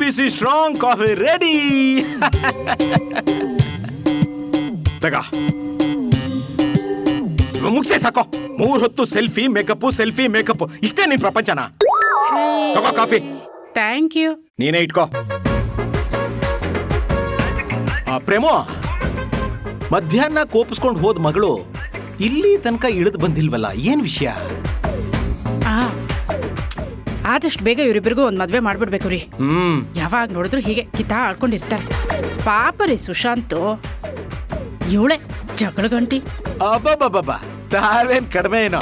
ಬಿಸಿ strong coffee ready. ತಗ ಮುಗ್ಸೆ ಸಾಕೋ. 3 ಹೊತ್ತು ಸೆಲ್ಫಿ ಮೇಕಪ್ ಇಷ್ಟೇ ನಿನ್ ಪ್ರಪಂಚನ. ತಗೋ ಕಾಫಿ. Thank you. ನೀನೇ ಇಟ್ಕೋ. ಪ್ರೇಮೋ, ಮಧ್ಯಾಹ್ನ ಕೋಪಿಸ್ಕೊಂಡು ಹೋದ ಮಗಳು ಇಲ್ಲಿ ತನಕ ಇಳಿದು ಬಂದಿಲ್ವಲ್ಲ, ಏನ್ ವಿಷಯ? ಆದಷ್ಟು ಬೇಗ ಇವರಿಬ್ಬರಿಗೂ ಒಂದು ಮದ್ವೆ ಮಾಡ್ಬಿಡ್ಬೇಕು ರೀ. ಯಾವಾಗ ನೋಡಿದ್ರು ಹೀಗೆ ಕಿತಾ ಆಡ್ಕೊಂಡಿರ್ತಾರೆ. ಪಾಪ ರೀ ಸುಶಾಂತು, ಇವಳೆ ಜಗಳ ಗಂಟಿ. ಅಬ್ಬಬ್ಬಬ್ಬ, ತಾವೇನ್ ಕಡಿಮೆ ಏನೋ.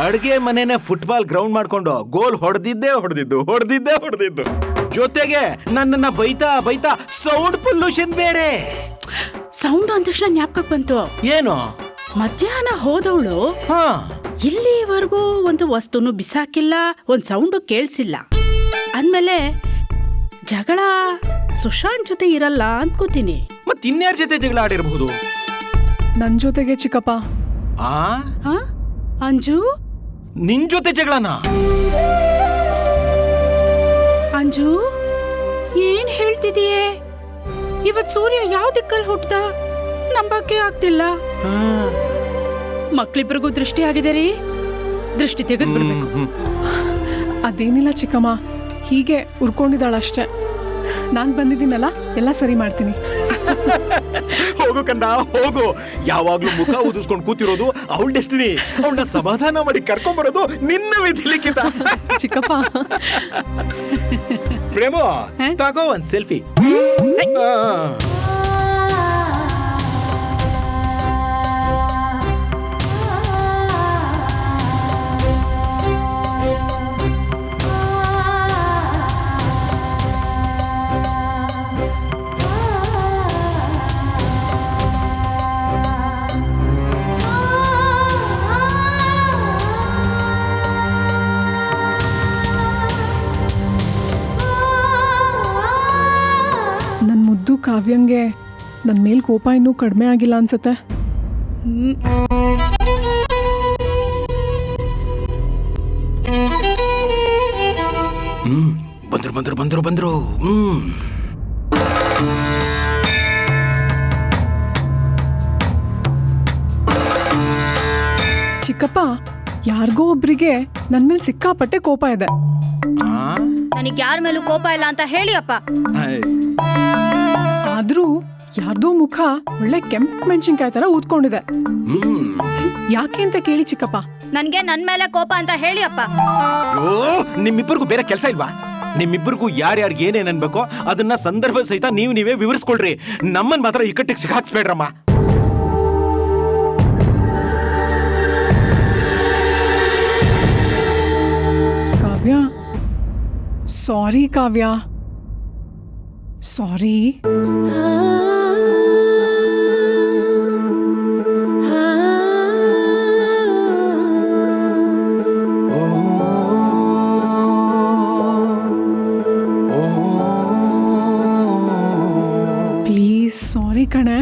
ಅಡ್ಗೆ ಮನೆನೇ ಫುಟ್ಬಾಲ್ ಗ್ರೌಂಡ್ ಮಾಡ್ಕೊಂಡು ಗೋಲ್ ಹೊಡೆದಿದ್ದು. ಜೊತೆಗೆ ನನ್ನನ್ನ ಬೈತಾ ಸೌಂಡ್ ಪೊಲ್ಯೂಷನ್ ಬೇರೆ. ಸೌಂಡ್ ಅಂದ ತಕ್ಷಣ ಜ್ಞಾಪಕಕ್ಕೆ ಬಂತು. ಏನು? ಮಧ್ಯಾಹ್ನ ಹೋದವಳು ಇಲ್ಲಿವರೆಗೂ ಒಂದು ವಸ್ತುನು ಬಿಸಾಕಿಲ್ಲ, ಒಂದು ಸೌಂಡು ಕೇಳಿಸಿಲ್ಲ ಅಂದ್ಮೇಲೆ ಜಗಳ ಸುಶಾಂತ್ ಜೊತೆ ಇರಲ್ಲ ಅನ್ಕೋತೀನಿ. ಮತ್ ಇನ್ಯಾರ ಜೊತೆ ಜಗಳ ಆಡಿರಬಹುದು? ನನ್ ಜೊತೆಗೆ ಚಿಕ್ಕಪ್ಪ. ಅಂಜು ನಿನ್ ಜೊತೆ ಜಗಳನ? ಅಂಜು ಏನ್ ಹೇಳ್ತಿದೀಯೇ? ಇವತ್ ಸೂರ್ಯ ಯಾವ ದಿಕ್ಕಲ್ಲಿ ಹುಟ್ಟದ ನಂಬಕ್ಕೆ ಆಗ್ತಿಲ್ಲ. ಮಕ್ಳಿಬ್ರಿಗೂ ದೃಷ್ಟಿ ಆಗಿದೆ ರೀ. ದೃಷ್ಟಿ ತೆಗೆದು ಬಿಡ್ಬೇಕು. ಅದೇನಿಲ್ಲ ಚಿಕ್ಕಮ್ಮ, ಹೀಗೆ ಉರ್ಕೊಂಡಿದ್ದಾಳಷ್ಟೇ. ನಾನ್ ಬಂದಿದ್ದೀನಲ್ಲ, ಎಲ್ಲ ಸರಿ ಮಾಡ್ತೀನಿ. ಹೋಗು ಕಂದ ಹೋಗು. ಯಾವಾಗ್ಲೂ ಮುಖ ಊದಿಸ್ಕೊಂಡು ಕೂತಿರೋದು ಅವಳ ಡೆಸ್ಟಿನಿ. ಅವಳನ್ನ ಸಮಾಧಾನ ಮಾಡಿ ಕರ್ಕೊಂಡ್ಬರೋದು ನಿನ್ನ ವಿಧಿ ಲಿಖಿತ. ಚಿಕ್ಕಪ್ಪ, ಪ್ರೇಮೋ ತಗೋ ಒಂದ್ ಸೆಲ್ಫಿ. ಕಾವ್ಯಂಗೆ ನನ್ನ ಮೇಲ್ ಕೋಪ ಇನ್ನೂ ಕಡಿಮೆ ಆಗಿಲ್ಲ ಅನ್ಸತ್ತೆ. ಬಂದ್ರು. ಚಿಕ್ಕಪ್ಪ, ಯಾರಿಗೋ ಒಬ್ರಿಗೆ ನನ್ ಮೇಲೆ ಸಿಕ್ಕಾಪಟ್ಟೆ ಕೋಪ ಇದೆ. ನನಗೆ ಯಾರ ಮೇಲೂ ಕೋಪ ಇಲ್ಲ ಅಂತ ಹೇಳಿ ಅಪ್ಪ. ಆದ್ರೂ ಯಾರ್ದೋ ಮುಖ ಒಳ್ಳೆ ಕೆಂಪು ಮೆಣಸಿನ್ಕಾಯಿ ತರ ಊದ್ಕೊಂಡಿದೆ. ಯಾಕೆ ಅಂತ ಕೇಳಿ ಚಿಕ್ಕಪ್ಪ. ನನ್ಗೆ ನನ್ ಮೇಲೆ ಕೋಪ ಅಂತ ಹೇಳಿ ಅಪ್ಪ. ನಿಮ್ಮಿಬ್ಬರಿಗೂ ಬೇರೆ ಕೆಲಸ ಇಲ್ವಾ? ನಿಮ್ಮಿಬ್ಬರಿಗೂ ಯಾರ್ಯಾರಿಗೆ ಏನೇನ್ ಅನ್ಬೇಕೋ ಅದನ್ನ ಸಂದರ್ಭ ಸಹಿತ ನೀವೇ ವಿವರಿಸ್ಕೊಳ್ರಿ. ನಮ್ಮನ್ ಮಾತ್ರ ಇಕ್ಕಟ್ಟಿಗೆ ಸಿಕ್ಕಾಕ್ಸ್ಬೇಡ್ರಮ್ಮ. ಕಾವ್ಯ, ಸಾರಿ ಕಾವ್ಯ, ಸಾರಿ. ಪ್ಲೀಸ್ ಸಾರಿ ಕಣೆ.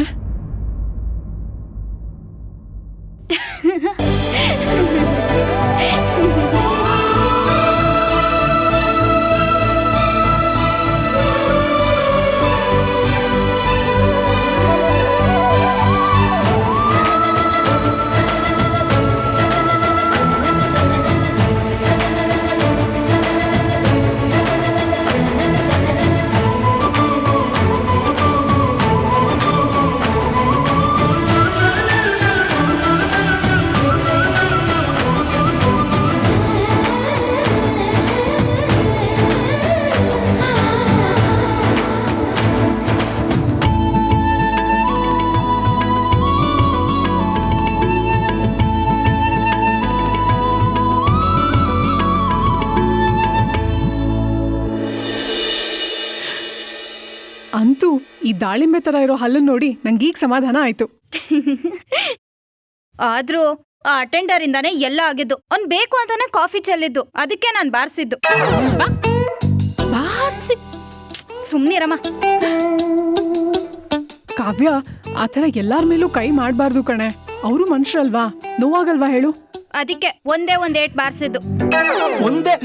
ಅಂತೂ ಈ ದಾಳಿಂಬೆ ತರ ಇರೋ ಹಲ್ಲನ್ನು ನೋಡಿ ನಂಗೀಗ ಸಮಾಧಾನ ಆಯ್ತು. ಆದ್ರೂ ಆ ಅಟೆಂಡರ್ ಇಂದಾನೆ ಎಲ್ಲ ಆಗಿದ್ದು. ಅವ್ನ್ ಬೇಕು ಅಂತಾನೆ ಕಾಫಿ ಚೆಲ್ಲಿದ್ದು, ಅದಕ್ಕೆ ನಾನ್ ಬಾರ್ಸಿದ್ದು. ಸುಮ್ನಿರಮ್ಮ. ಕಾವ್ಯ, ಆತರ ಎಲ್ಲಾರ ಮೇಲೂ ಕೈ ಮಾಡ್ಬಾರ್ದು ಕಣೆ. ಅವರು ಮನುಷ್ಯರಲ್ವಾ, ನೋವಾಗಲ್ವಾ ಹೇಳು? ಅದಕ್ಕೆ ಒಂದೇ ಒಂದ್ ಏಟ್ ಬಾರ್ಸಿದ್ದು. ಒಂದೇ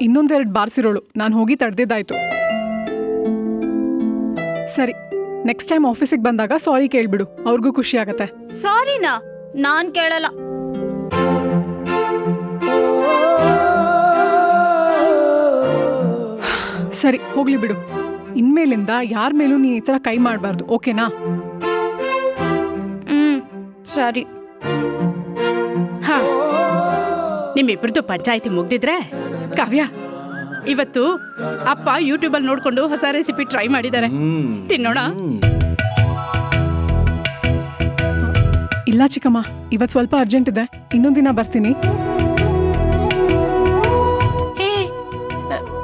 ಇನ್ನೊಂದೆರಡು ಬಾರ್ಸಿರೋಳು. ನಾನು ಹೋಗಿ ತಡೆದಿದ್ದಾಯ್ತು. ಸರಿ, ನೆಕ್ಸ್ಟ್ ಟೈಮ್ ಆಫೀಸಿಗೆ ಬಂದಾಗ ಸಾರಿ ಕೇಳ್ಬಿಡು, ಅವ್ರಿಗೂ ಖುಷಿ ಆಗತ್ತೆ. ಸಾರಿನಾ? ನಾನ್ ಕೇಳಲ್ಲ. ಸರಿ, ಹೋಗ್ಲಿ ಬಿಡು. ಇನ್ಮೇಲಿಂದ ಯಾರ ಮೇಲೂ ನೀನ್ ಈ ಥರ ಕೈ ಮಾಡಬಾರ್ದು, ಓಕೆನಾ? ಸರಿ. ಹಾ, ನಿಮ್ಮಿಬ್ರದ್ದು ಪಂಚಾಯಿತಿ ಮುಗ್ದಿದ್ರೆ ಕಾವ್ಯ, ಇವತ್ತು ಅಪ್ಪ ಯೂಟ್ಯೂಬಲ್ಲಿ ನೋಡ್ಕೊಂಡು ಹೊಸ ರೆಸಿಪಿ ಟ್ರೈ ಮಾಡಿದ್ದಾರೆ, ತಿನ್ನೋಣ. ಇಲ್ಲ ಚಿಕ್ಕಮ್ಮ, ಇವತ್ತು ಸ್ವಲ್ಪ ಅರ್ಜೆಂಟ್ ಇದೆ, ಇನ್ನೊಂದು ದಿನ ಬರ್ತೀನಿ. ಹೇ,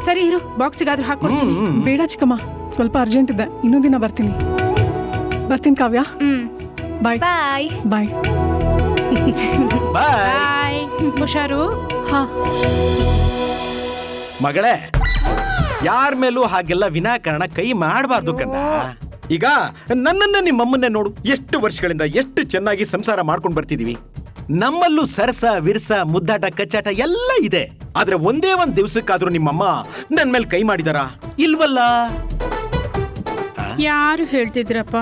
ಸರಿ ಇರು, ಬಾಕ್ಸಿಗಾದ್ರೂ ಹಾಕೊಡ್ತೀನಿ. ಬೇಡ ಚಿಕ್ಕಮ್ಮ, ಸ್ವಲ್ಪ ಅರ್ಜೆಂಟ್ ಇದೆ, ಇನ್ನೊಂದು ದಿನ ಬರ್ತೀನಿ. ಬರ್ತೀನಿ ಕಾವ್ಯ. ಬಾಯ್ ಬಾಯ್. ಬಾಯ್. ಬಾಯ್. ಹುಷಾರು. ಹಾ. ಮಗಳೇ, ಯಾರ ಮೇಲೂ ಹಾಗೆಲ್ಲ ವಿನಾಕಾರಣ ಕೈ ಮಾಡಬಾರ್ದು ಕಣ್ಣ. ಈಗ ನನ್ನನ್ನ ನಿಮ್ಮಮ್ಮನ್ನೇ ನೋಡು, ಎಷ್ಟು ವರ್ಷಗಳಿಂದ ಎಷ್ಟು ಚೆನ್ನಾಗಿ ಸಂಸಾರ ಮಾಡ್ಕೊಂಡು ಬರ್ತಿದೀವಿ. ನಮ್ಮಲ್ಲೂ ಸರಸ ವಿರಸ ಮುದ್ದಾಟ ಕಚ್ಚಾಟ ಎಲ್ಲ ಇದೆ. ಆದ್ರೆ ಒಂದೇ ಒಂದ್ ದಿವ್ಸಕ್ಕಾದ್ರೂ ನಿಮ್ಮಮ್ಮ ನನ್ ಮೇಲೆ ಕೈ ಮಾಡಿದಾರ? ಇಲ್ವಲ್ಲ. ಯಾರು ಹೇಳ್ತಿದ್ರಪ್ಪ?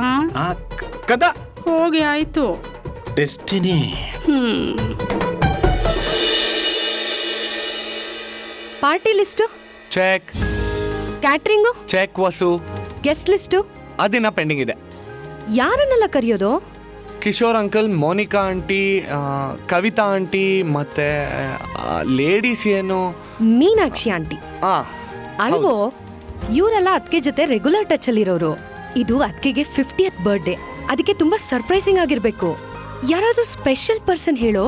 ಕದ ಹೋಗಿ ಆಯ್ತು. Destiny. Party list check. Catering check Vasu. Guest list ಅದಿನ ಪೆಂಡಿಂಗ್ ಇದೆ. ಯಾರನ್ನೆಲ್ಲ ಕರೆಯೋದು? Kishore uncle, Monica aunty, Kavita aunty, ಮತ್ತೆ ಲೇಡೀಸ್ ಏನು, ಮೀನಾಕ್ಷಿ ಆಂಟಿ ಅಲ್ವೋ? ಇವರೆಲ್ಲ ಅದಕ್ಕೆ ಜೊತೆ ರೆಗ್ಯುಲರ್ ಟಚ್ ಅಲ್ಲಿರೋರು. ಇದು ಅದಕ್ಕೆ 50th ಬರ್ಡೇ, ಅದಕ್ಕೆ ತುಂಬಾ ಸರ್ಪ್ರೈಸಿಂಗ್ ಆಗಿರ್ಬೇಕು. ಯಾರಾದ್ರೂ ಸ್ಪೆಷಲ್ ಪರ್ಸನ್ ಹೇಳೋ.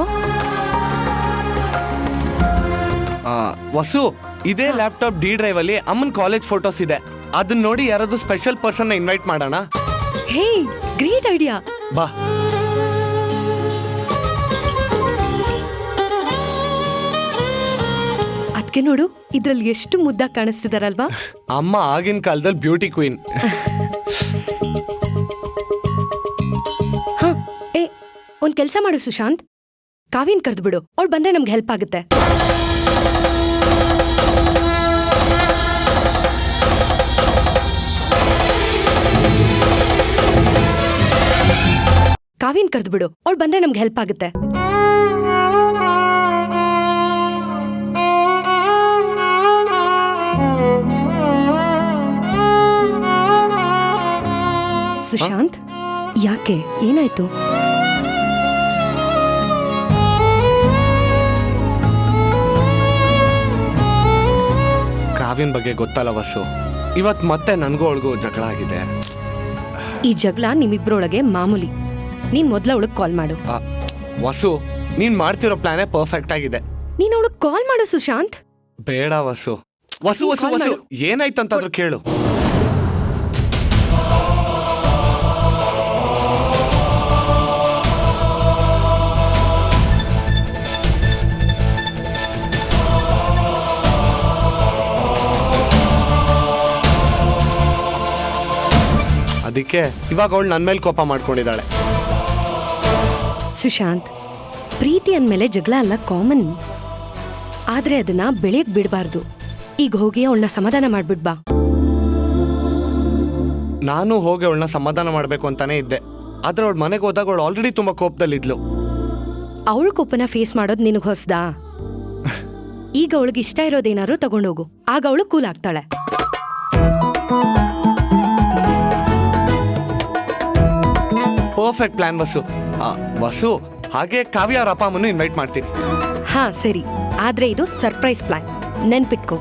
ವಸು, ಇದೇ ಲ್ಯಾಪ್ಟಾಪ್ ಡಿ ಡ್ರೈವ್ ಅಲ್ಲಿ ಅಮ್ಮನ್ ಕಾಲೇಜ್ ಫೋಟೋಸ್ ಇದೆ, ಅದನ್ನ ನೋಡಿ ಯಾರಾದ್ರೂ ಸ್ಪೆಷಲ್ ಪರ್ಸನ್ ಇನ್ವೈಟ್ ಮಾಡೋಣ. ಹೇ, ಗ್ರೇಟ್ ಐಡಿಯಾ. ಬಾ. ಅದಕ್ಕೆ ನೋಡು, ಇದ್ರಲ್ಲಿ ಎಷ್ಟು ಮುದ್ದಾಗಿ ಕಾಣಿಸ್ತಿದಾರಲ್ವಾ. ಅಮ್ಮ ಆಗಿನ ಕಾಲದಲ್ಲಿ ಬ್ಯೂಟಿ ಕ್ವೀನ್. ಹ, ಒಂದ್ ಕೆಲ್ಸ ಮಾಡು ಸುಶಾಂತ್, ಕಾವ್ಯನ್ ಕರೆದು ಬಿಡು, ಅವಳು ಬಂದ್ರೆ ನಮ್ಗೆ ಹೆಲ್ಪ್ ಆಗುತ್ತೆ. ಕಾವ್ಯನ್ ಕರೆದು ಬಿಡು, ಅವಳು ಬಂದ್ರೆ ನಮ್ಗೆ ಹೆಲ್ಪ್ ಆಗುತ್ತೆ. ಸುಶಾಂತ್, ಯಾಕೆ, ಏನಾಯ್ತು? ಕಾವ್ಯನ್ ಬಗ್ಗೆ ಗೊತ್ತಲ್ಲ ವಸು, ಇವತ್ ಮತ್ತೆ ನನ್ಗೂ ಅವಳಿಗೂ ಜಗಳ ಆಗಿದೆ. ಈ ಜಗಳ ನಿಮ್ಮಿಬ್ರೊಳಗೆ ಮಾಮೂಲಿ. ನೀನ್ ಮೊದ್ಲ ಅವಳಗ್ ಕಾಲ್ ಮಾಡು. ವಸು, ನೀನ್ ಮಾಡ್ತಿರೋ ಪ್ಲಾನೇ ಪರ್ಫೆಕ್ಟ್ ಆಗಿದೆ. ನೀನ್ ಅವಳಗ್ ಕಾಲ್ ಮಾಡು ಸುಶಾಂತ್. ಬೇಡ ವಸು. ವಸು ವಸು ವಸು, ಏನಾಯ್ತಂತಾದ್ರೂ ಕೇಳು. ಅದಕ್ಕೆ ಇವಾಗ ಅವಳು ನನ್ನ ಮೇಲೆ ಕೋಪ ಮಾಡ್ಕೊಂಡಿದ್ದಾಳೆ. ಸುಶಾಂತ್, ಪ್ರೀತಿ ಅಂದ್ಮೇಲೆ ಜಗಳ ಅಲ್ಲ, ಕಾಮನ್. ಆದ್ರೆ ಅದನ್ನ ಬೆಳೆಯಕ್ ಬಿಡಬಾರ್ದು. ಈಗ ಹೋಗಿ ಅವಳನ್ನ ಸಮಾಧಾನ ಮಾಡ್ಬಿಡ್ ಬಾ. ನಾನು ಹೋಗಿ ಅವಳನ್ನ ಸಮಾಧಾನ ಮಾಡ್ಬೇಕು ಅಂತಾನೆ ಇದ್ದೆ, ಆದ್ರೆ ಅವಳ ಮನೆಗೆ ಹೋದಾಗ ಅವಳು ಆಲ್ರೆಡಿ ತುಂಬಾ ಕೋಪದಲ್ಲಿದ್ಲು. ಅವಳ ಕೋಪನ ಫೇಸ್ ಮಾಡೋದು ನಿನಗ್ ಹೊಸ್ದಾ? ಈಗ ಅವಳಿಗೆ ಇಷ್ಟ ಇರೋದೇನಾದ್ರು ತಗೊಂಡೋಗು, ಆಗ ಅವಳು ಕೂಲ್ ಆಗ್ತಾಳೆ. ಪರ್ಫೆಕ್ಟ್ ಪ್ಲಾನ್ ವಸು. ವಸು, ಹಾಗೆ ಕಾವ್ಯ ಅವ್ರ ಅಪ್ಪ ಅಮ್ಮನ್ನು ಇನ್ವೈಟ್ ಮಾಡ್ತೀನಿ. ಹಾ ಸರಿ, ಆದ್ರೆ ಇದು ಸರ್ಪ್ರೈಸ್ ಪ್ಲಾನ್, ನೆನ್ಪಿಟ್ಕೋ.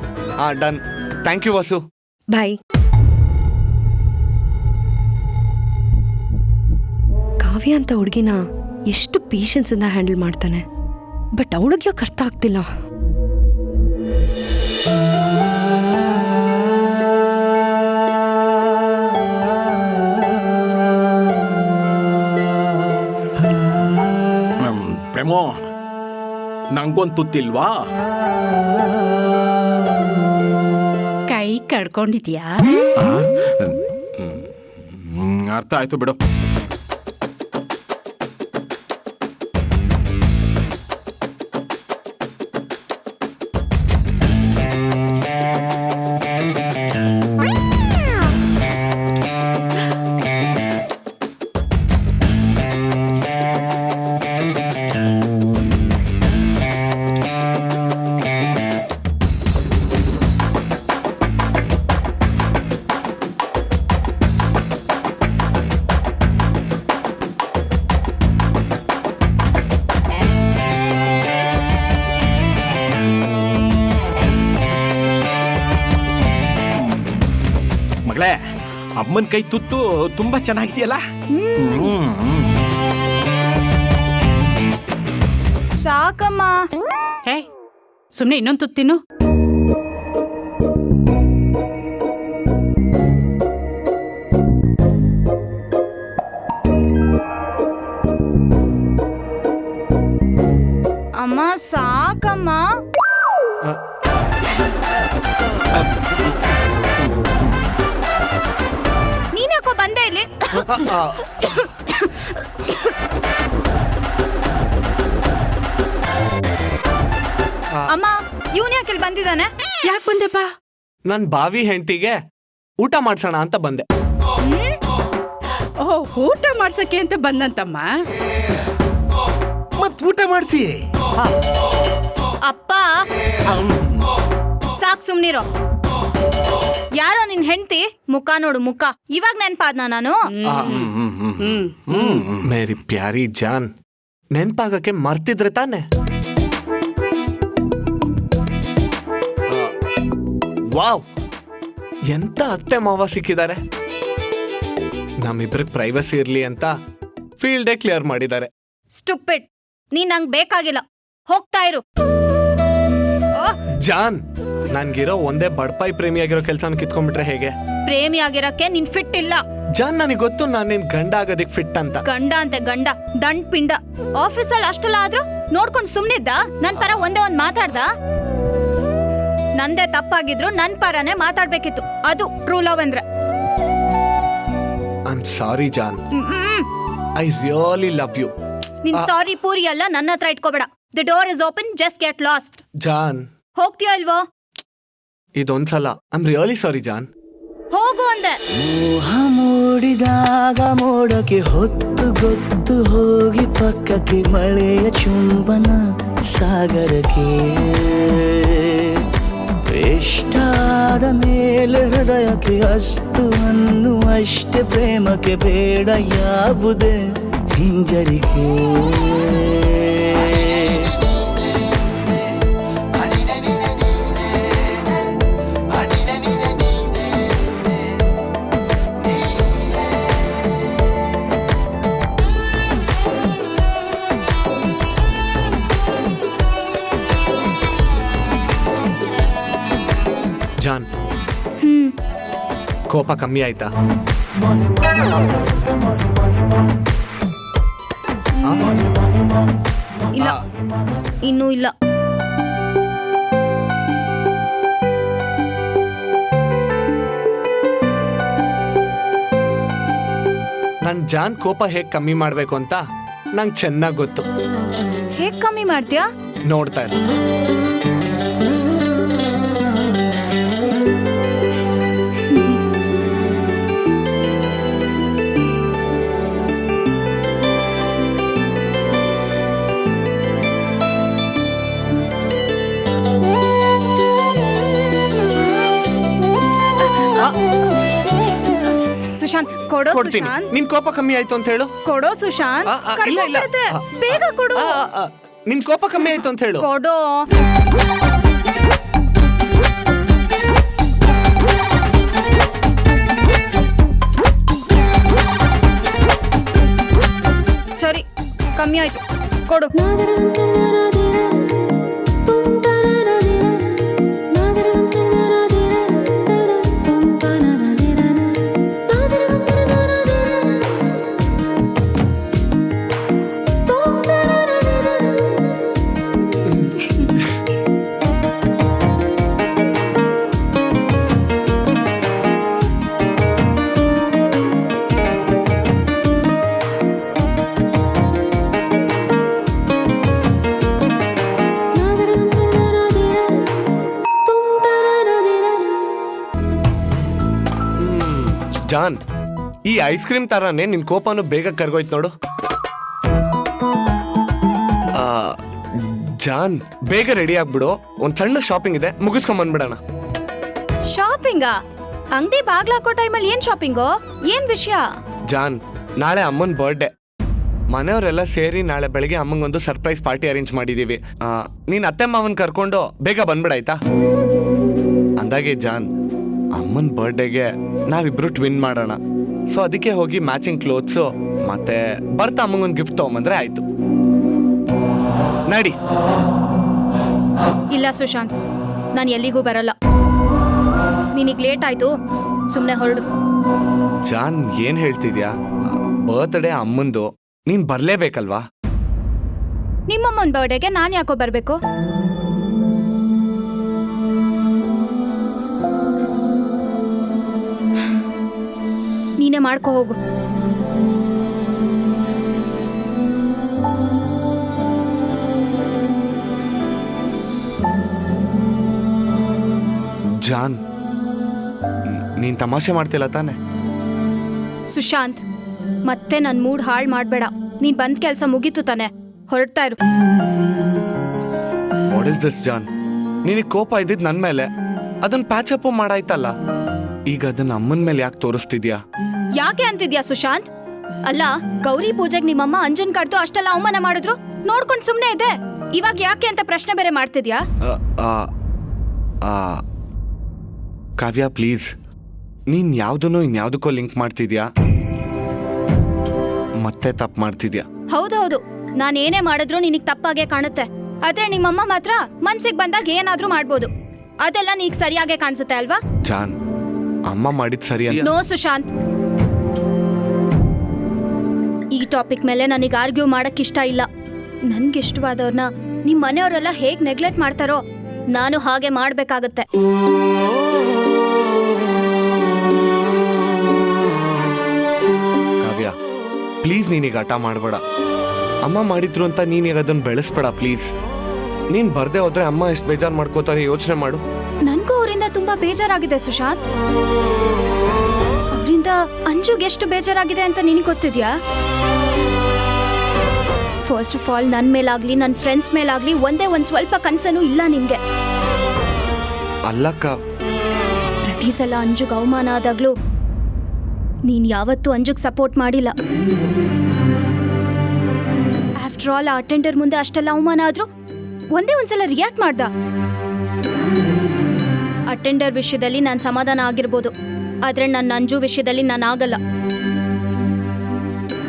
Done. Thank you Vasu. Bye. Kavya ಅಂತ ಹುಡುಗಿನ ಎಷ್ಟು ಪೇಷನ್ಸ್ ಇಂದ ಹ್ಯಾಂಡಲ್ ಮಾಡ್ತಾನೆ, ಬಟ್ ಅವಳಿಗೆ ಯಾಕೆ ಅರ್ಥ ಆಗ್ತಿಲ್ಲ. ಪ್ರೇಮೋ, ನಂಗೊಂದು ತುತ್ತಿಲ್ವಾ? ಕೈ ಕಡ್ಕೊಂಡಿದ್ಯಾ? ಅರ್ಥ ಆಯ್ತು ಬಿಡು. ಮಗಳೇ, ಅಮ್ಮನ ಕೈ ತುತ್ತು ತುಂಬಾ ಚೆನ್ನಾಗಿದೆಯಲ್ಲ. ಸಾಕಮ್ಮ. ಹೇ ಸುಮ್ಮನೆ ಇನ್ನೊಂದು ತುತ್ತಿನು. ಅಮ್ಮ ಸಾಕಮ್ಮ. ನೀನ್ಯಾಕೋ ಬಂದೆ ಇಲ್ಲಿ? ಅಮ್ಮ, ಇವನ್ ಯಾಕೆ ಇಲ್ಲಿ ಬಂದಿದ್ದಾನೆ? ಯಾಕೆ ಬಂದೆಪ್ಪ? ನನ್ ಬಾವಿ ಹೆಂಡತಿಗೆ ಊಟ ಮಾಡ್ಸೋಣ ಅಂತ ಬಂದೆ. ಓಹ್, ಊಟ ಮಾಡ್ಸಕ್ಕೆ ಅಂತ ಬಂದಂತಮ್ಮ. ಮತ್ ಊಟ ಮಾಡಿಸಿ. ಅಪ್ಪ ಸಾಕ್ ಸುಮ್ನಿರೋ. ಯಾರೋ ನಿನ್ ಹೆಂಡತಿ ಮುಖ ನೋಡು, ಮುಖ ಇವಾಗ ನೆನ್ಪಾದ್ನ ನಾನು. ಮೇರಿ ಪ್ಯಾರಿ ಜಾನ್, ನೆನ್ಪಾಗಕ್ಕೆ ಮರ್ತಿದ್ರೆ ತಾನೆ. ವಾವ್, ಎಂತ ಅತ್ತೆ ಮಾವ ಸಿಕ್ಕಿದ್ದಾರೆ. ನಮ್ಮಿಬ್ರಿಗೆ ಪ್ರೈವಸಿ ಇರ್ಲಿ ಅಂತ ಫೀಲ್ಡೇ ಕ್ಲಿಯರ್ ಮಾಡಿದ್ದಾರೆ. ಸ್ಟುಪಿಡ್, ನೀನ್ ನಂಗ್ ಬೇಕಾಗಿಲ್ಲ, ಹೋಗ್ತಾ ಇರು. ಜಾನ್, ನನ್ಗಿರೋ ಒಂದೇ ಬಡ್ಪಾಯಿ ಪ್ರೇಮಿಯಾಗಿರೋ ಕೆಲ್ಸನ ಕಿತ್ಕೊಂಡ್ಬಿಟ್ರೆ ಹೇಗೆ? ಪ್ರೇಮಿ ಆಗಿರಕ್ಕೆ ನೀನ್ ಫಿಟ್ ಇಲ್ಲ. ಜಾನ್, ನನಗೆ ಗೊತ್ತು ನಾನು ನಿನ್ ಗಂಡ ಆಗೋದಿಕ್ ಫಿಟ್ ಅಂತ. ಗಂಡ ಅಂತೆ ಗಂಡ, ದಂಡ್ ಪಿಂಡ. ಆಫೀಸಲ್ಲಿ ಅಷ್ಟೆಲ್ಲ ಆದ್ರೂ ನೋಡ್ಕೊಂಡ್ ಸುಮ್ನಿದ್ದ? ನನ್ ಪರ ಒಂದೇ ಒಂದ್ ಮಾತಾಡ್ದ? ನಂದೇ ತಪ್ಪಾಗಿದ್ರು ನನ್ ಪರನೇ ಮಾತಾಡ್ಬೇಕಿತ್ತು. ಅದು ಟ್ರೂ ಲವ್ ಅಂದ್ರೆ. I am sorry John, I really love you. ನಿನ್ ಸಾರಿ ಪೂರಿ ಎಲ್ಲ ನನ್ನ ಹತ್ರ ಇಟ್ಕೋಬೇಡ. The door is open, just get lost. John, ಹೋಗ್ತೀಯಾ ಇಲ್ವೋ? ಇದೊಂದ್ಸಲ I am really sorry John. ಹೋಗು ಅಂದೆ. ಮೋಹ ಮೂಡಿದಾಗ ಮೋಡಕ್ಕೆ ಹೊತ್ತು ಗೊತ್ತು ಹೋಗಿ ಪಕ್ಕಕ್ಕೆ ಮಳೆಯ ಚುಂಬನ ಸಾಗರಕ್ಕೆ. ಇಷ್ಟಾದ ಮೇಲೆ ಹೃದಯಕ್ಕೆ ಅಸ್ತು ಅನ್ನುವಷ್ಟೇ ಪ್ರೇಮಕ್ಕೆ ಬೇಡ ಯಾವುದೇ ಹಿಂಜರಿಕೆ. ಜಾನ್, ಕೋಪ ಕಮ್ಮಿ ಆಯ್ತಾ? ಇಲ್ಲ, ಇನ್ನೂ ಇಲ್ಲ. ನನ್ ಜಾನ್ ಕೋಪ ಹೇಗ್ ಕಮ್ಮಿ ಮಾಡ್ಬೇಕು ಅಂತ ನಂಗೆ ಚೆನ್ನಾಗ್ ಗೊತ್ತು. ಹೇಗ್ ಕಮ್ಮಿ ಮಾಡ್ತೀಯಾ? ನೋಡ್ತಾ ಇಲ್ಲ. ಸುಶಾಂತ್, ಕೊಡೋ ಕೊಡ್ತೀನಿ. ಸುಶಾಂತ್, ನಿನ್ ಕೋಪ ಕಮ್ಮಿ ಆಯ್ತು ಅಂತ ಹೇಳು. ಕೊಡೋ ಸುಶಾಂತ್. ಇಲ್ಲ ಇಲ್ಲ, ಕರ್ಕೊಂಡ್ಬಿಡುತ್ತೆ. ಬೇಗ ಕೊಡು. ನಿನ್ ಕೋಪ ಕಮ್ಮಿ ಆಯ್ತು ಅಂತ ಹೇಳು. ಕೊಡೋ. ಸರಿ, ಕಮ್ಮಿ ಆಯ್ತು, ಕೊಡು. ಜಾನ್, ಈ ಐಸ್ ಕ್ರೀಮ್ ತರಾನೇ ನಿನ್ ಕೋಪನು ಬೇಗ ಕರ್ಗೋಯ್ತು ನೋಡು. ಜಾನ್, ಬೇಗ ರೆಡಿ ಆಗ್ಬಿಡು. ಒಂದ್ ಸಣ್ಣ ಶಾಪಿಂಗ್ ಇದೆ, ಮುಗಿಸ್ಕೊಂಡ್ ಬಂದ್ಬಿಡೋಣ. ಶಾಪಿಂಗಾ? ಅಂಗಡಿ ಬಾಗ್ಲಾಕೋ ಟೈಮಲ್ಲಿ ಏನ್ ಶಾಪಿಂಗು? ಏನ್ ವಿಷಯ? ಜಾನ್, ನಾಳೆ ಅಮ್ಮನ್ ಬರ್ಡೇ. ಮನೆಯವರೆಲ್ಲ ಸೇರಿ ನಾಳೆ ಬೆಳಿಗ್ಗೆ ಅಮ್ಮಂಗೊಂದು ಸರ್ಪ್ರೈಸ್ ಪಾರ್ಟಿ ಅರೇಂಜ್ ಮಾಡಿದೀವಿ. ನೀನ್ ಅತ್ತೆ ಮಾವನ್ ಕರ್ಕೊಂಡು ಬೇಗ ಬಂದ್ಬಿಡಾಯ್ತಾ? ಅಂದಾಗೆ ಜಾನ್, ಅಮ್ಮನ ಬರ್ಡೇಗೆ ನಾವಿಬ್ರು ಟ್ವಿನ್ ಮಾಡೋಣ. ಸೊ ಅದಕ್ಕೆ ಹೋಗಿ ಮ್ಯಾಚಿಂಗ್ ಕ್ಲೋತ್ಸು ಮತ್ತೆ ಬರ್ತಾ ಅಮ್ಮಗೊಂದು ಗಿಫ್ಟ್ ತಗೊಂಬಂದ್ರೆ ಆಯ್ತು. ನಡಿ. ಇಲ್ಲ ಸುಶಾಂತ್, ನಾನು ಎಲ್ಲಿಗೂ ಬರಲ್ಲ. ನಿನಗೆ ಲೇಟ್ ಆಯ್ತು, ಸುಮ್ಮನೆ ಹೊರಡು. ಜಾನ್ ಏನ್ ಹೇಳ್ತಿದ್ಯಾ? ಬರ್ತ್ಡೇ ಅಮ್ಮಂದು, ನೀನ್ ಬರ್ಲೇಬೇಕಲ್ವಾ? ನಿಮ್ಮಮ್ಮನ ಬರ್ಡೇಗೆ ನಾನು ಯಾಕೋ ಬರಬೇಕು? ನೀನೇ ಮಾಡ್ಕೊ ಹೋಗು. ಜಾನ್, ನೀನ್ ತಮಾಷೆ ಮಾಡ್ತಿಲ್ಲ ತಾನೆ? ಸುಶಾಂತ್, ಮತ್ತೆ ನನ್ನ ಮೂಡ್ ಹಾಳು ಮಾಡಬೇಡ. ನೀನ್ ಬಂದ್ ಕೆಲಸ ಮುಗೀತು ತಾನೆ, ಹೊರಡ್ತಾ ಇರು. What is this John? ನಿನಗೆ ಕೋಪ ಇದ್ದಿದ್ ನನ್ ಮೇಲೆ, ಅದನ್ನ ಪ್ಯಾಚಪ್ ಮಾಡಾಯ್ತಲ್ಲ. ಈಗ ಅದನ್ನ ಅಮ್ಮನ ಮೇಲೆ ಯಾಕೆ ತೋರಿಸ್ತಿದ್ಯಾ? ಯಾಕೆ ಅಂತಿದ್ಯಾ ಸುಶಾಂತ್? ಅಲ್ಲ, ಗೌರಿ ಪೂಜೆಗೆ ನಿಮ್ಮಮ್ಮ ಅಂಜನ್ ಕಡ್ದು ಅಷ್ಟೆಲ್ಲ ಅವಮಾನ ಮಾಡಿದ್ರು, ನೋಡ್ಕೊಂಡು ಸುಮ್ಮನೆ ಇದೆ. ಇವಾಗ ಯಾಕೆ ಅಂತ ಪ್ರಶ್ನೆ ಬೇರೆ ಮಾಡ್ತಿದ್ಯಾ? ಕಾವ್ಯ ಪ್ಲೀಸ್, ನೀನ್ ಯಾವ್ದನ್ನೋ ಇನ್ಯಾವ್ದಕ್ಕೋ ಲಿಂಕ್ ಮಾಡ್ತಿದ್ಯಾ, ಮತ್ತೆ ತಪ್ಪು ಮಾಡ್ತಿದ್ಯಾ. ಹೌದೌದು, ನಾನೇನೇ ಮಾಡಿದ್ರು ನಿನಗ್ ತಪ್ಪಾಗೆ ಕಾಣುತ್ತೆ. ಆದ್ರೆ ನಿಮ್ಮಮ್ಮ ಮಾತ್ರ ಮನ್ಸಿಗೆ ಬಂದಾಗ ಏನಾದ್ರೂ ಮಾಡ್ಬೋದು. ಅದೆಲ್ಲ ನೀಗ್ ಸರಿಯಾಗೆ ಕಾಣಿಸುತ್ತೆ ಅಲ್ವಾ? ಜಾನ್, ಅಮ್ಮ ಮಾಡಿದ್ ಸರಿ ಅಂತ. ನೋ ಸುಶಾಂತ್, ಈ ಟಾಪಿಕ್ ಮೇಲೆ ನನಗೆ ಆರ್ಗ್ಯೂ ಮಾಡಕ್ ಇಷ್ಟ ಇಲ್ಲ. ನನ್ಗೆ ಇಷ್ಟವಾದವ್ರನ್ನ ನಿಮ್ ಮನೆಯವರೆಲ್ಲ ಹೇಗ್ ನೆಗ್ಲೆಕ್ಟ್ ಮಾಡ್ತಾರೋ ನಾನು ಹಾಗೆ ಮಾಡ್ಬೇಕಾಗತ್ತೆ. ಕಾವ್ಯ ಪ್ಲೀಸ್, ನೀನೀಗ ಹಠ ಮಾಡಬೇಡ. ಅಮ್ಮ ಮಾಡಿದ್ರು ಅಂತ ನೀನೀಗ ಅದನ್ನ ಬೆಳೆಸ್ಬೇಡ ಪ್ಲೀಸ್. ನೀನ್ ಬರ್ದೇ ಹೋದ್ರೆ ಅಮ್ಮ ಎಷ್ಟು ಬೇಜಾರು ಮಾಡ್ಕೋತಾರೆ ಯೋಚನೆ ಮಾಡು. ನನ್ಗೂ ಅವರಿಂದ ತುಂಬಾ ಬೇಜಾರಾಗಿದೆ ಸುಶಾಂತ್. ಅವರಿಂದ ಅಂಜುಗೆ ಎಷ್ಟು ಬೇಜಾರಾಗಿದೆ ಅಂತ ನಿನಗೆ ಗೊತ್ತಿದ್ಯಾ? ಫಸ್ಟ್ ಆಫ್ ಆಲ್, ನನ್ನ ಮೇಲಾಗ್ಲಿ ನನ್ನ ಫ್ರೆಂಡ್ಸ್ ಮೇಲಾಗ್ಲಿ ಒಂದೇ ಒಂದ್ ಸ್ವಲ್ಪ ಕನ್ಸನೂ ಇಲ್ಲ ನಿನ್ಗೆ. ಅಲ್ಲಕ್ಕ, ಪ್ರತಿ ಸಲ ಅಂಜುಗ್ ಅವಮಾನ ಆದಾಗ್ಲೂ ನೀನ್ ಯಾವತ್ತೂ ಅಂಜುಗ್ ಸಪೋರ್ಟ್ ಮಾಡಿಲ್ಲ. ಆಫ್ಟರ್ ಆಲ್, ಆ ಅಟೆಂಡರ್ ಮುಂದೆ ಅಷ್ಟೆಲ್ಲ ಅವಮಾನ ಆದ್ರೂ ಒಂದೇ ಒಂದ್ಸಲ ರಿಯಾಕ್ಟ್ ಮಾಡ್ದ. ಅಟೆಂಡರ್ ವಿಷಯದಲ್ಲಿ ನಾನು ಸಮಾಧಾನ ಆಗಿರ್ಬೋದು, ಆದ್ರೆ ನನ್ನ ಅಂಜು ವಿಷಯದಲ್ಲಿ ನಾನು ಆಗಲ್ಲ.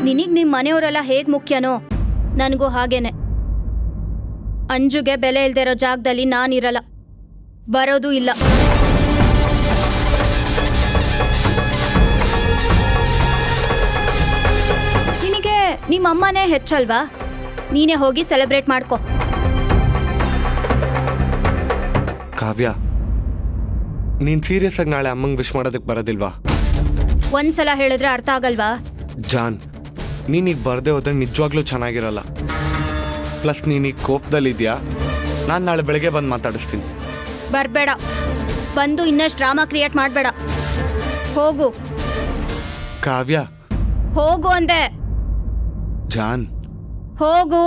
ನಿನಗ್ ನಿಮ್ ಮನೆಯವರೆಲ್ಲ ಹೇಗ್ ಮುಖ್ಯನೋ ನನಗೂ ಹಾಗೇನೆ. ಅಂಜುಗೆ ಬೆಲೆ ಇಲ್ದೇ ಇರೋ ಜಾಗದಲ್ಲಿ ನಾನಿರಲ್ಲ, ಬರೋದು ಇಲ್ಲ. ನಿನಗೆ ನಿಮ್ಮ ಅಮ್ಮನೇ ಹೆಚ್ಚಲ್ವಾ? ನೀನೇ ಹೋಗಿ ಸೆಲೆಬ್ರೇಟ್ ಮಾಡ್ಕೊ. ಕಾವ್ಯ, ನೀನ್ ಸೀರಿಯಸ್ ಆಗಿ ನಾಳೆ ಅಮ್ಮಂಗೆ ವಿಶ್ ಮಾಡೋದಕ್ಕೆ ಬರೋದಿಲ್ವಾ? ಒಂದ್ಸಲ ಹೇಳಿದ್ರೆ ಅರ್ಥ ಆಗಲ್ವಾ? ಜಾನ್, ನೀನೀಗ ಬರ್ದೇ ಹೋದ್ರೆ ನಿಜವಾಗ್ಲೂ ಚೆನ್ನಾಗಿರಲ್ಲ. ಪ್ಲಸ್ ನೀನೀಗ ಕೋಪದಲ್ಲಿದ್ಯಾ. ನಾನು ನಾಳೆ ಬೆಳಗ್ಗೆ ಬಂದು ಮಾತಾಡಿಸ್ತೀನಿ. ಬರ್ಬೇಡ, ಬಂದು ಇನ್ನಷ್ಟು ಡ್ರಾಮಾ ಕ್ರಿಯೇಟ್ ಮಾಡಬೇಡ. ಹೋಗು. ಕಾವ್ಯ, ಹೋಗು ಅಂದೆ. ಜಾನ್, ಹೋಗು.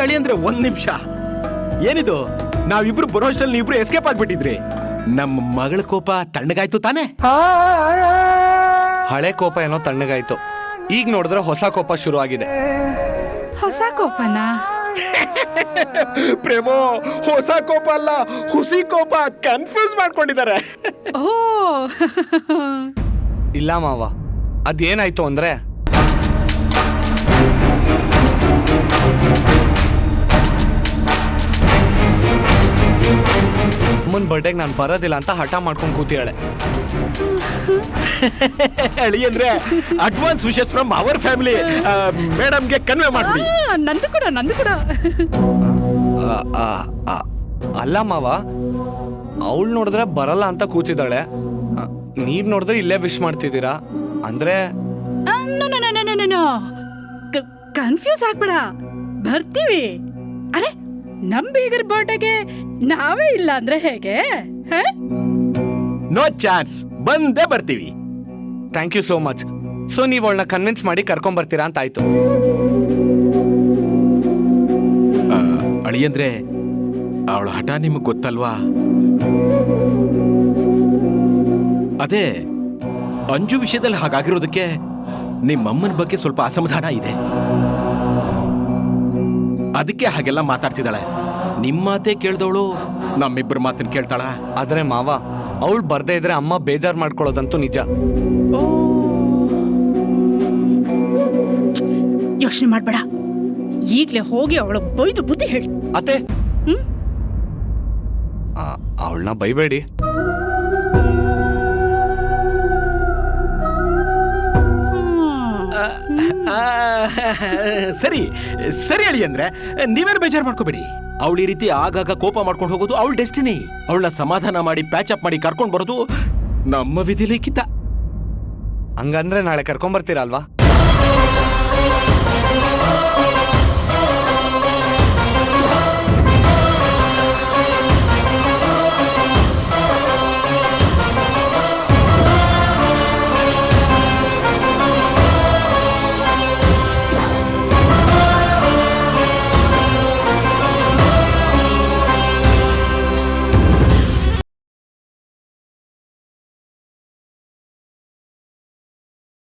ಅಳಿಯಂದ್ರೆ ಒಂದ್ ನಿಮಿಷ. ಏನಿದು, ನಾವಿಬ್ರು ಬರೋಷ್ಟಲ್ಲಿ ನೀವಿಬ್ರು ಎಸ್ಕೇಪ್ ಆಗ್ಬಿಟ್ಟಿದ್ರಿ. ನಮ್ಮ ಮಗಳ ಕೋಪ ತಣ್ಣಗಾಯ್ತು ತಾನೆ? ಹಳೆ ಕೋಪ ಏನೋ ತಣ್ಣಗಾಯ್ತು, ಈಗ ನೋಡಿದ್ರೆ ಹೊಸ ಕೋಪ ಶುರು ಆಗಿದೆ. ಹೊಸ ಕೋಪನಾ? ಪ್ರೇಮೋ, ಹೊಸ ಕೋಪ ಅಲ್ಲ, ಹುಸಿ ಕೋಪ. ಕನ್ಫ್ಯೂಸ್ ಮಾಡ್ಕೊಂಡಿದ್ದಾರೆ. ಓ ಇಲ್ಲ ಮಾವ, ಅದೇನಾಯ್ತು ಅಂದ್ರೆ ಅಮ್ಮನ ಬರ್ಡೇಗೆ ನಾನು ಬರೋದಿಲ್ಲ ಅಂತ ಹಠ ಮಾಡ್ಕೊಂಡು ಕೂತಿಯಾಳೆ. ಅಳಿಯಂದ್ರೆ advance wishes from our family. ಮೇಡಮ್ಗೆ ಕನ್ವೆ ಮಾಡ್ಬಿಡಿ. ನಂದು ಕೂಡ ಅಲ್ಲ ಮಾವ, ಅವಳು ನೋಡಿದ್ರೆ ಬರಲ್ಲ ಅಂತ ಕೂತಿದ್ದಾಳೆ, ನೀವ್ ನೋಡಿದ್ರೆ ಇಲ್ಲೇ ವಿಶ್ ಮಾಡ್ತಿದ್ದೀರಾ ಅಂದ್ರೆ ಕನ್ಫ್ಯೂಸ್ ಆಗ್ಬೇಡ, ಬರ್ತೀವಿ. ಅರೆ ನಮ್ ಬೀಗರ್ ಬರ್ಡೇಗೆ ನಾವೇ ಇಲ್ಲ ಅಂದ್ರೆ ಹೇಗೆ? ನೋ ಚಾನ್ಸ್, ಬಂದೇ ಬರ್ತೀವಿ. Thank you so much. So ನೀವು ಅವಳನ್ನ ಕನ್ವಿನ್ಸ್ ಮಾಡಿ ಕರ್ಕೊಂಡ್ ಬರ್ತೀರಾ ಅಂತ ಆಯ್ತು. ಅಳಿಯಂದ್ರೆ ಅವಳ ಹಠ ನಿಮಗೆ ಗೊತ್ತಲ್ವಾ? ಅದೇ ಅಂಜು ವಿಷಯದಲ್ಲಿ ಹಾಗಾಗಿರೋದಕ್ಕೆ ನಿಮ್ಮಮ್ಮನ ಬಗ್ಗೆ ಸ್ವಲ್ಪ ಅಸಮಾಧಾನ ಇದೆ. ಅದಕ್ಕೆ ಹಾಗೆಲ್ಲ ಮಾತಾಡ್ತಿದ್ದಾಳೆ. ನಿಮ್ಮ ಮಾತೇ ಕೇಳ್ದವಳು ನಮ್ಮಿಬ್ಬರ ಮಾತನ್ನ ಕೇಳ್ತಾಳ. ಆದ್ರೆ ಮಾವ, ಅವಳು ಬರ್ದೇ ಇದ್ರೆ ಅಮ್ಮ ಬೇಜಾರ್ ಮಾಡ್ಕೊಳ್ಳೋದಂತೂ ನಿಜ. ಯೋಚನೆ ಮಾಡ್ಬೇಡ, ಈಗ್ಲೇ ಹೋಗಿ ಅವಳ ಬೈದು ಬುದ್ಧಿ ಹೇಳಿ. ಅತ್ತೆ, ಅವಳನ್ನ ಬೈಬೇಡಿ. ಸರಿ ಸರಿ ಅಳಿಯಂದ್ರೆ ನೀವೇನು ಬೇಜಾರು ಮಾಡ್ಕೋಬೇಡಿ. ಅವಳು ಈ ರೀತಿ ಆಗಾಗ ಕೋಪ ಮಾಡ್ಕೊಂಡು ಹೋಗೋದು ಅವಳ ಡೆಸ್ಟಿನಿ. ಅವಳನ್ನ ಸಮಾಧಾನ ಮಾಡಿ ಪ್ಯಾಚ್ ಅಪ್ ಮಾಡಿ ಕರ್ಕೊಂಡು ಬರೋದು ನಮ್ಮ ವಿಧಿ ಲಿಖಿತ. ಹಂಗಂದ್ರೆ ನಾಳೆ ಕರ್ಕೊಂಡ್ ಬರ್ತೀರಾ ಅಲ್ವಾ?